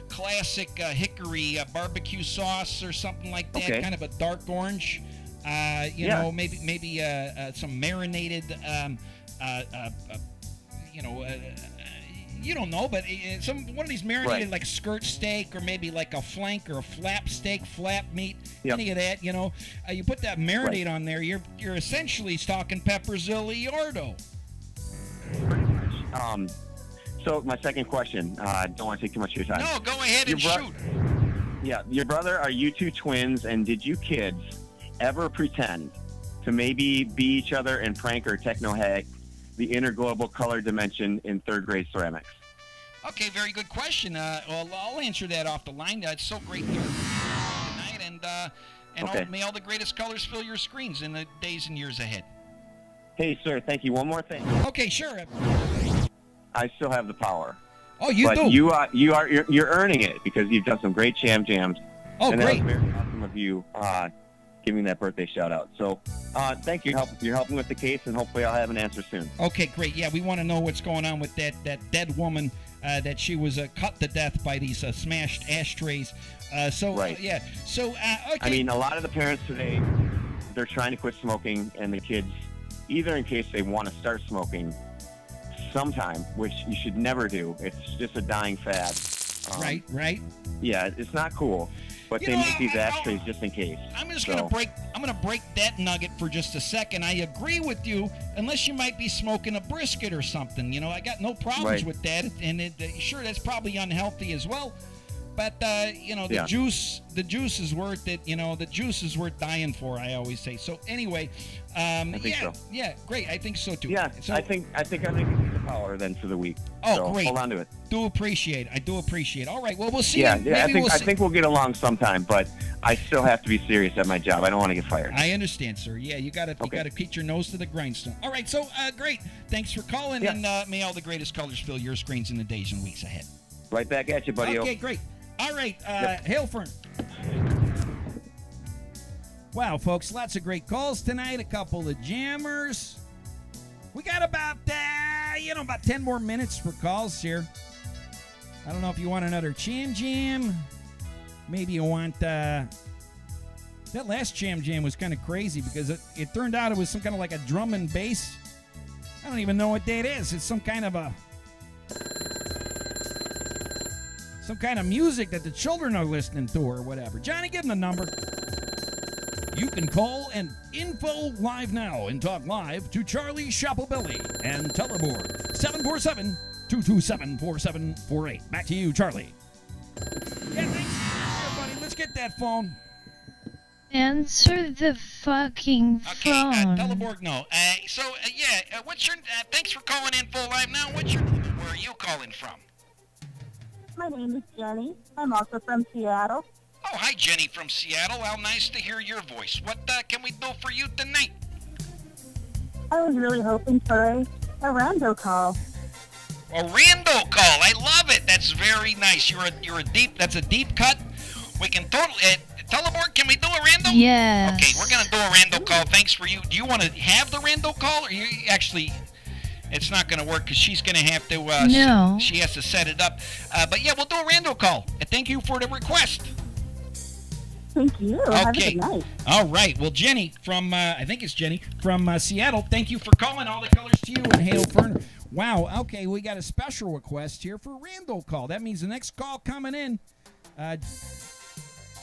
classic hickory barbecue sauce or something like that. Okay. Kind of a dark orange. Maybe some marinated. You don't know, but one of these marinated like skirt steak or maybe like a flank or a flap steak, flap meat, any of that. You put that marinade on there. You're essentially talking Peperziliordo. So my second question. I don't want to take too much of your time. No, go ahead and shoot. Yeah, your brother. Are you two twins? And did you kids ever pretend to maybe be each other and prank or techno-hack the interglobal color dimension in third grade ceramics? Okay, very good question. Well, I'll answer that off the line. It's so great to tonight, and may all the greatest colors fill your screens in the days and years ahead. Hey, sir, thank you. One more thing. Okay, sure. I still have the power. Oh, you do? But you're earning it because you've done some great jams. Oh, and great! That was very awesome of you giving that birthday shout out. So, thank you. You're helping with the case, and hopefully I'll have an answer soon. Okay, great. Yeah, we want to know what's going on with that dead woman. That she was cut to death by these smashed ashtrays. Yeah. So, okay. I mean, a lot of the parents today, they're trying to quit smoking, and the kids, either in case they want to start smoking sometime, which you should never do. It's just a dying fad. Right. Yeah, it's not cool. But they make these ashtrays just in case. I'm gonna break that nugget for just a second. I agree with you, unless you might be smoking a brisket or something. I got no problems with that, and sure, that's probably unhealthy as well. But the juice is worth it. The juice is worth dying for, I always say. So anyway, I think so. Yeah, great. I think so too. Yeah, so, I think I'm gonna give you the power then for the week. Oh, so great. Hold on to it. I do appreciate. All right. Well, we'll see. Yeah, I think we'll get along sometime, but I still have to be serious at my job. I don't want to get fired. I understand, sir. Yeah, you gotta keep your nose to the grindstone. All right. So great. Thanks for calling, and may all the greatest colors fill your screens in the days and weeks ahead. Right back at you, buddy. Okay, great. All right, Hail Fern. Wow, folks, lots of great calls tonight. A couple of jammers. We got about 10 more minutes for calls here. I don't know if you want another jam. Maybe you want that last jam was kind of crazy because it turned out it was some kind of like a drum and bass. I don't even know what that is. It's some kind of music that the children are listening to or whatever. Johnny, give them the number. You can call and info live now and talk live to Charlie Shapobelli and Teleboard 747-227-4748. Back to you, Charlie. Yeah, thanks, everybody. Let's get that phone. Answer the fucking phone. Okay, Teleboard, no. What's your... thanks for calling Info Live now. What's your name and where are you calling from? My name is Jenny. I'm also from Seattle. Oh, hi, Jenny from Seattle. How nice to hear your voice. What can we do for you tonight? I was really hoping for a rando call. A rando call. I love it. That's very nice. That's a deep cut. We can totally... Teleboard, can we do a rando? Yes. Okay, we're going to do a rando call. Thanks for you. Do you want to have the rando call? Or you actually... It's not going to work because she's going to have to... no. She has to set it up. But yeah, we'll do a rando call. Thank you for the request. Thank you. Okay. Have a good night. All right. Well, Jenny from... I think it's Jenny from Seattle. Thank you for calling. All the colors to you and Hail Fern. Wow. Okay, we got a special request here for rando call. That means the next call coming in...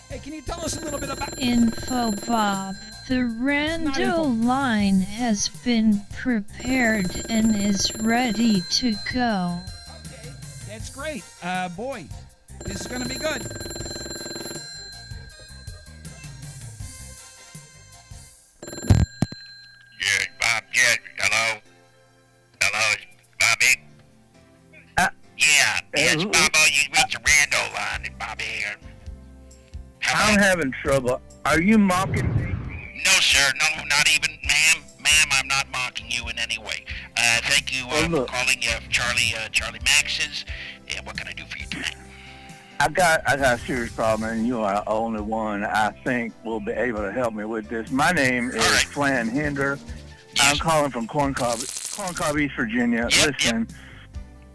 Hey, can you tell us a little bit about... Info Bob. The rando line has been prepared and is ready to go. Okay, that's great. Boy, this is going to be good. Yeah, Bob, hello? Hello, Bobby? Yes, Bob, you reached the rando line, Bobby. I'm having trouble. Are you mocking me? sir. No, not even, ma'am. Ma'am, I'm not mocking you in any way. Thank you for calling Charlie Max's. And what can I do for you tonight? I got a serious problem, and you are the only one I think will be able to help me with this. My name is Flan Hinder. I'm calling from Corn Cob, East Virginia. Listen,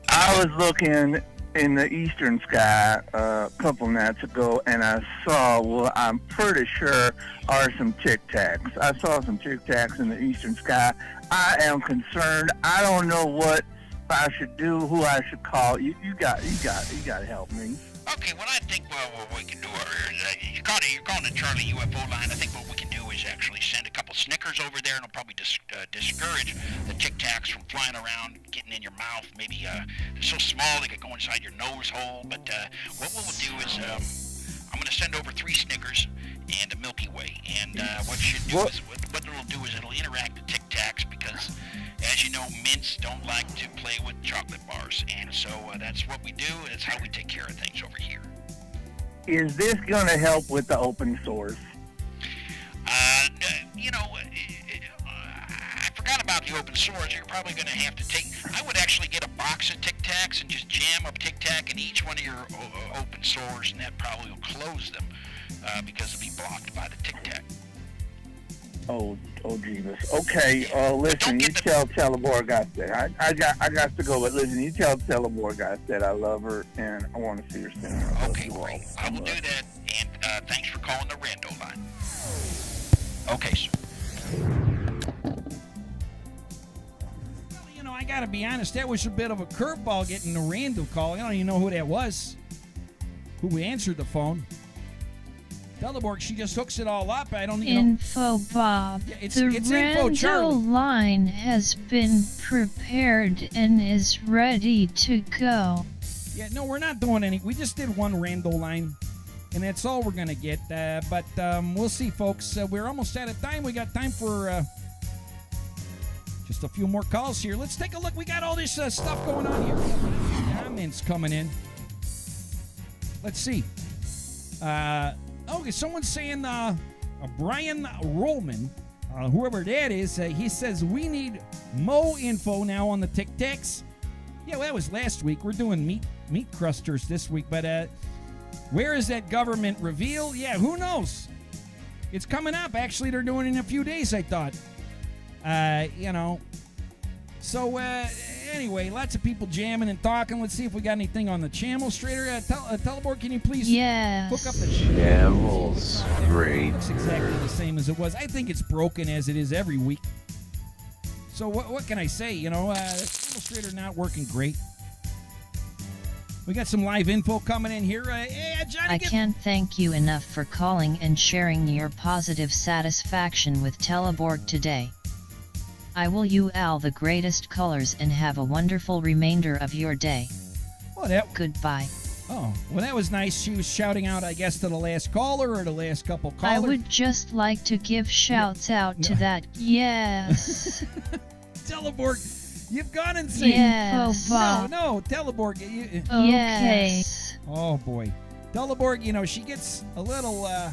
I was looking in the eastern sky a couple nights ago, and I saw what I'm pretty sure are some Tic Tacs. I saw some Tic Tacs in the eastern sky. I am concerned. I don't know what I should do, who I should call. You got to help me. Okay, well, I think what we can do is you're calling the Charlie UFO line. I think what we can do is actually send a couple Snickers over there, and it'll probably discourage the Tic Tacs from flying around, getting in your mouth. Maybe they're so small they could go inside your nose hole. But what we'll do is I'm going to send over 3 Snickers and a Milky Way. And what it'll do is it'll interact with Tic Tacs because, as you know, mints don't like to play with chocolate bars. And so that's what we do, and it's how we take care of things over here. Is this going to help with the open source? I forgot about the open source. You're probably going to have to I would actually get a box of Tic Tacs and just jam a Tic Tac in each one of your open source, and that probably will close them because it'll be blocked by the Tic Tac. Oh, Jeebus. Okay, listen, you tell Teleborg I said, I got to go, but listen, you tell Teleborg I said I love her, and I want to see her soon. Okay, great. I will do that, and thanks for calling the Rando line. Okay, sir. Well, I got to be honest, that was a bit of a curveball getting the Rando call. I don't even know who that was, who answered the phone. Teleborg, she just hooks it all up. I don't even know. Info Bob. Yeah, it's the Info Charlie. Rando line has been prepared and is ready to go. Yeah, no, we're not doing any. We just did one Rando line, and that's all we're going to get. But we'll see, folks. We're almost out of time. We got time for just a few more calls here. Let's take a look. We got all this stuff going on here. Comments coming in. Let's see. Okay, someone's saying Brian Rollman, whoever that is, he says we need more info now on the Tic Tacs. Yeah, well, that was last week. We're doing meat crusters this week, but where is that government reveal? Yeah, who knows? It's coming up. Actually, they're doing it in a few days, I thought. So, anyway, lots of people jamming and talking. Let's see if we got anything on the channel. Strader, Teleborg, can you please hook up the channel's great. It's exactly the same as it was. I think it's broken as it is every week. So what can I say? The channel Strader not working great. We got some live info coming in here. Johnny, I can't thank you enough for calling and sharing your positive satisfaction with Teleborg today. I will you all the greatest colors and have a wonderful remainder of your day. Goodbye. Oh, well, that was nice. She was shouting out, I guess, to the last caller or the last couple callers. I would just like to give shouts out to that. Yes. Teleborg, you've gone insane. Yes. No, Teleborg. Yes. Oh, boy. Teleborg, she gets a little, I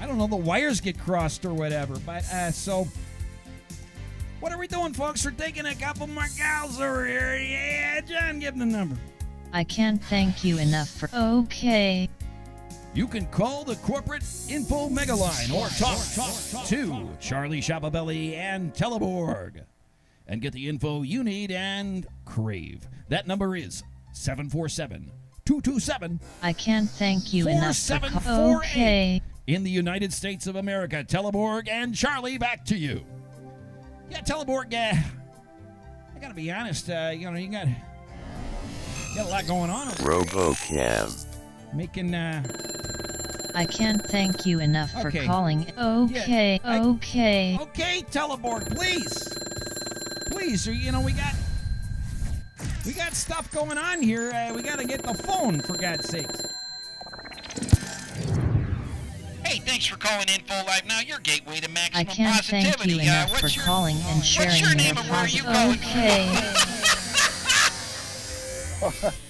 don't know, the wires get crossed or whatever. But, so... What are we doing, folks? We're taking a couple more gals over here. Yeah, John, give them the number. I can't thank you enough for... Okay. You can call the corporate info mega line or talk to Charlie Shababelli and Teleborg and get the info you need and crave. That number is 747-227. I can't thank you enough for... 4748. Okay. In the United States of America, Teleborg and Charlie, back to you. Yeah, Teleborg, I gotta be honest, you got a lot going on. RoboCam. Making, I can't thank you enough for calling. Okay, yeah, okay. Okay, Teleborg, please. Please, we got stuff going on here. We gotta get the phone, for God's sakes. Hey, thanks for calling Info Live Now, your gateway to maximum I can't positivity. thank you enough for calling and sharing what's your name and where are you calling? Okay.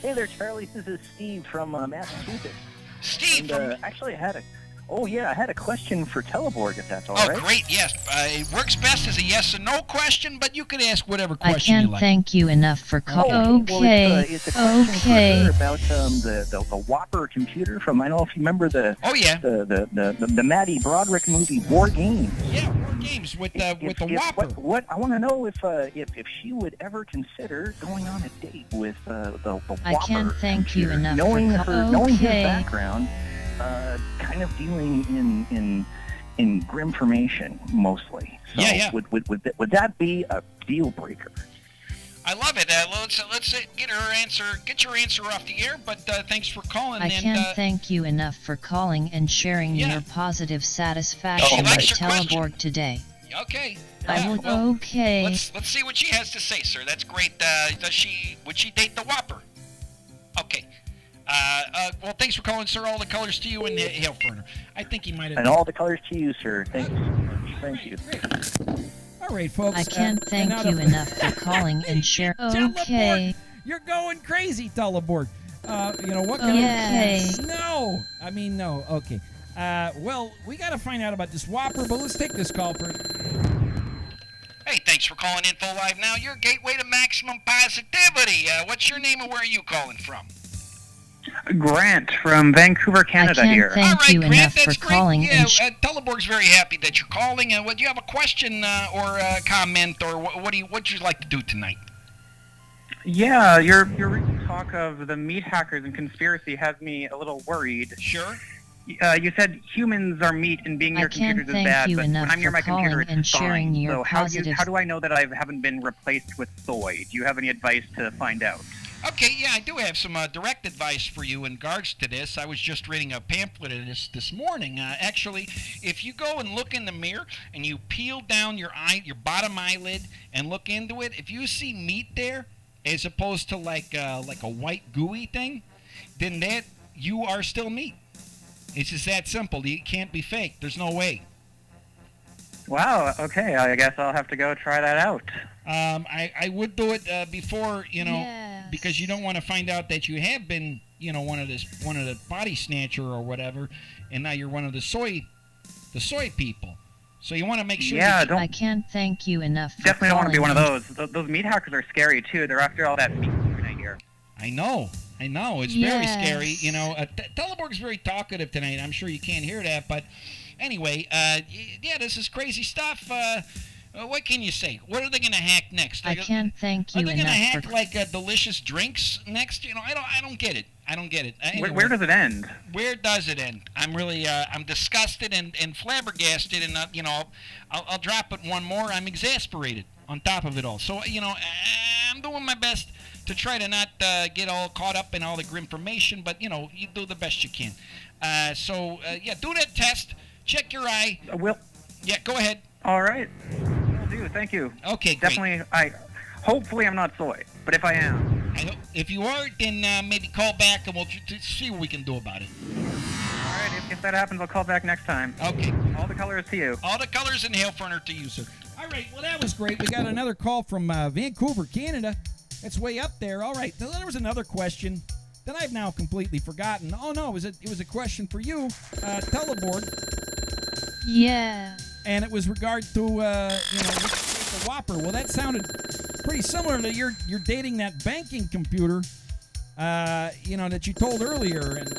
Hey there, Charlie. This is Steve from Massachusetts. Steve, and, actually, I Oh, yeah, I had a question for Teleborg, if that's all Oh, right. great, yes. It works best as a yes or no question, but you can ask whatever I question you can't like. thank you enough for calling. Well, Okay, it's a question for okay. her about the Whopper computer from, I don't know if you remember the Matty Broderick movie War Games. Yeah, War Games with the Whopper. What I want to know if she would ever consider going on a date with the Whopper. I can't thank you enough knowing for knowing his okay. background, kind of dealing in grimformation mostly. So Yeah. Would that be a deal breaker? I love it. Let's get your answer off the air. But thanks for calling. I can't thank you enough for calling and sharing your positive satisfaction with Teleborg today. Okay. I will. Okay. Let's see what she has to say, sir. That's great. Would she date the Whopper? Okay. Well, thanks for calling, sir. All the colors to you and Hail Ferner. I think he might have. And all the colors to you, sir. Thank you so much. Thank you. All right, folks. I can't thank you enough for calling and sharing. Okay. You're going crazy, Teleborg. What kind of... No. I mean, no. Okay. Well, we got to find out about this Whopper, but let's take this call first. Hey, thanks for calling Info Live Now, your gateway to maximum positivity. What's your name and where are you calling from? Grant from Vancouver, Canada here. Thank All right, you Grant, enough that's for great. calling Yeah, and Teleborg's very happy that you're calling. Do you have a question or a comment, or what would you like to do tonight? Yeah, your recent talk of the meat hackers and conspiracy has me a little worried. Sure. You said humans are meat and being near computers is bad, but when I'm near my computer, it's fine. So how do I know that I haven't been replaced with soy? Do you have any advice to find out? Okay, yeah, I do have some direct advice for you in regards to this. I was just reading a pamphlet of this morning. Actually, if you go and look in the mirror and you peel down your bottom eyelid and look into it, if you see meat there, as opposed to like a white gooey thing, then that you are still meat. It's just that simple. It can't be fake. There's no way. Wow. Okay. I guess I'll have to go try that out. I would do it before, because you don't want to find out that you have been, one of the body snatcher or whatever, and now you're one of the soy people. So you want to make sure. Yeah. I can't thank you enough for definitely don't want to be one of calling. those. Those meat hackers are scary too. They're after all that meat I hear. I know. It's very scary. Teleborg's very talkative tonight. I'm sure you can't hear that, but anyway, this is crazy stuff. What can you say? What are they going to hack next? I can't thank you enough. Are they going to hack like delicious drinks next? I don't get it. Anyway, where does it end? Where does it end? I'm really, I'm disgusted and flabbergasted, and I'll drop it one more. I'm exasperated on top of it all. So I'm doing my best to try to not get all caught up in all the grimformation, but you do the best you can. Do that test. Check your eye. Yeah, go ahead. All right. Will do. Thank you. Okay, great. Definitely. Hopefully I'm not soy, but if I am. If you are, then maybe call back and we'll see what we can do about it. All right. If that happens, I'll call back next time. Okay. All the colors to you. All the colors and Hail Ferner to you, sir. All right, well, that was great. We got another call from Vancouver, Canada. That's way up there. All right, there was another question that I've now completely forgotten. Oh, no, it was a question for you, Teleborg. Yeah. And it was regard to, the Whopper. Well, that sounded pretty similar to you're dating that banking computer, that you told earlier. And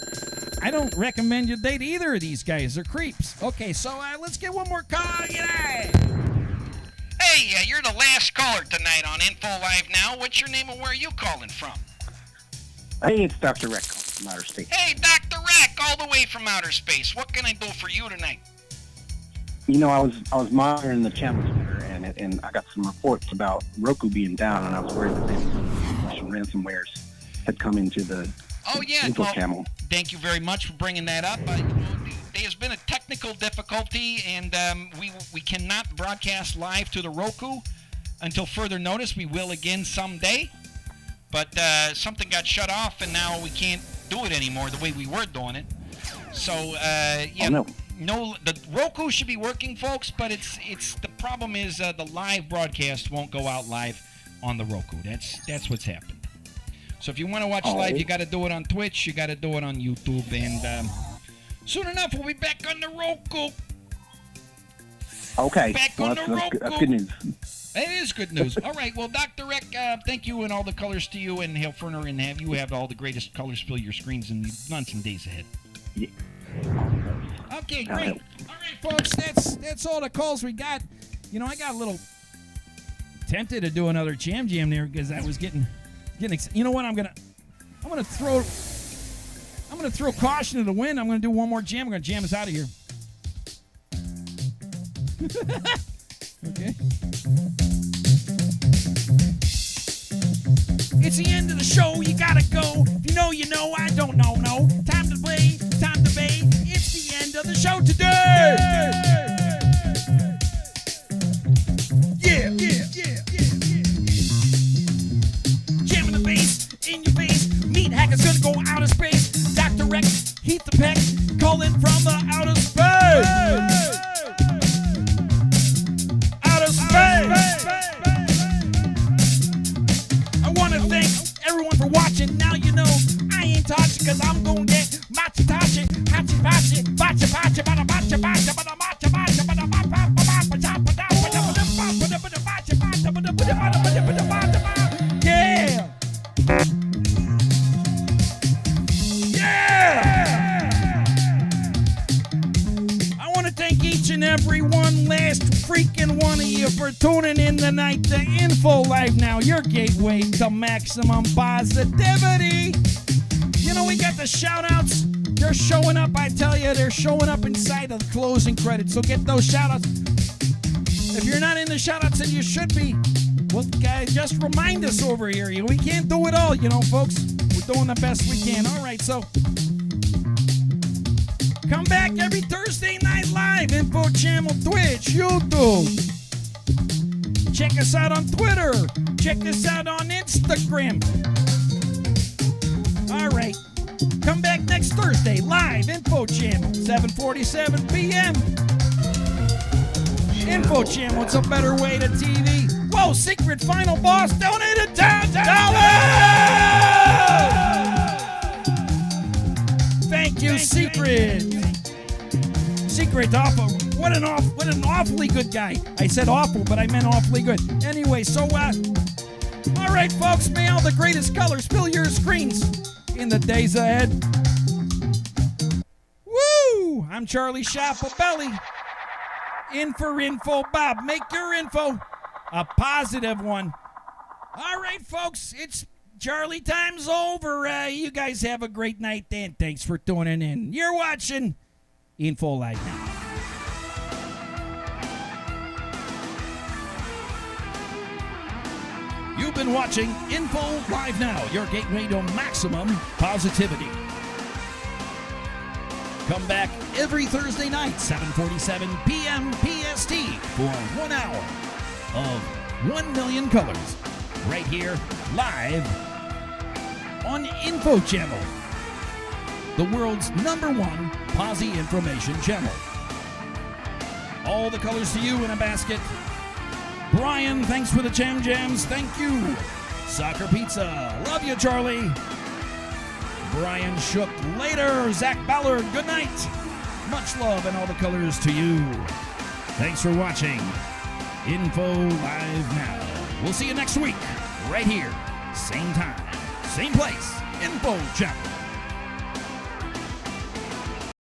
I don't recommend you date either of these guys. They're creeps. Okay, so let's get one more call. Hey, you're the last caller tonight on Info Live Now. What's your name and where are you calling from? Hey, it's Dr. Rec from outer space. Hey, Dr. Rec, all the way from outer space. What can I do for you tonight? I was monitoring the channel center, and I got some reports about Roku being down, and I was worried that maybe some ransomwares had come into the info channel. Thank you very much for bringing that up. There's been a technical difficulty, and we cannot broadcast live to the Roku until further notice. We will again someday, but something got shut off, and now we can't do it anymore the way we were doing it. So no, the Roku should be working, folks, but the problem is the live broadcast won't go out live on the Roku. That's what's happened. So if you want to watch live, you got to do it on Twitch. You got to do it on YouTube, and Soon enough, we'll be back on the Roku. Okay. Back on the Roku. That's good news. It is good news. All right. Well, Dr. Rick, thank you and all the colors to you and Hail Ferner, and have you have all the greatest colors fill your screens in months and days ahead. Yeah. Okay, great. All right, folks, that's all the calls we got. You know, I got a little tempted to do another jam there because I was getting you know what? I'm gonna throw caution to the wind. I'm gonna do one more jam. I'm gonna jam us out of here. Okay. It's the end of the show. You gotta go. If you know, you know. I don't know. No. Time to play. Time to bay. It's the end of the show today. Yeah. Jamming the bass in your face. Meat Hacker's gonna go outer space. Dr. Rex, Heat the Peck, calling from the outer space. Outer space. I want to thank everyone for watching. Now you know I ain't touching because I'm going to get machi-tachi, hachi-bachi, bachi-bachi, bada-bachi, bachi, bada-machi, bachi, bada-bachi, yeah! I want to thank each and every one, last freaking one of you, for tuning in tonight to Info Live Now, your gateway to maximum positivity. You know, we got the shout-outs. They're showing up, I tell you. They're showing up inside of the closing credits, so get those shout-outs. If you're not in the shout-outs, then you should be. Well, guys, just remind us over here. We can't do it all, you know, folks. We're doing the best we can. All right, so come back every Thursday night live. Info Channel, Twitch, YouTube. Check us out on Twitter. Check us out on Instagram. All right. Come back next Thursday, live, Info Channel, 7:47 p.m. Info Channel, it's a better way to TV. Whoa, Secret Final Boss donated $10. Thank you, Secret. Secret, awful. What an awfully good guy. I said awful, but I meant awfully good. Anyway, so, all right, folks, may all the greatest colors fill your screens in the days ahead. Woo! I'm Charlie Schiappabelli. In for Info Bob. Make your info a positive one. All right, folks, it's Charlie time's over. You guys have a great night, and thanks for tuning in. You're watching Info Live Now. You've been watching Info Live Now, your gateway to maximum positivity. Come back every Thursday night, 7:47 p.m. PST, for 1 hour of 1 million colors, right here, live on Info Channel, the world's #1 posi information channel. All the colors to you in a basket. Brian, thanks for the jams. Thank you. Soccer Pizza. Love you, Charlie. Brian Shook. Later. Zach Ballard. Good night. Much love and all the colors to you. Thanks for watching Info Live Now. We'll see you next week, right here. Same time, same place. Info Channel.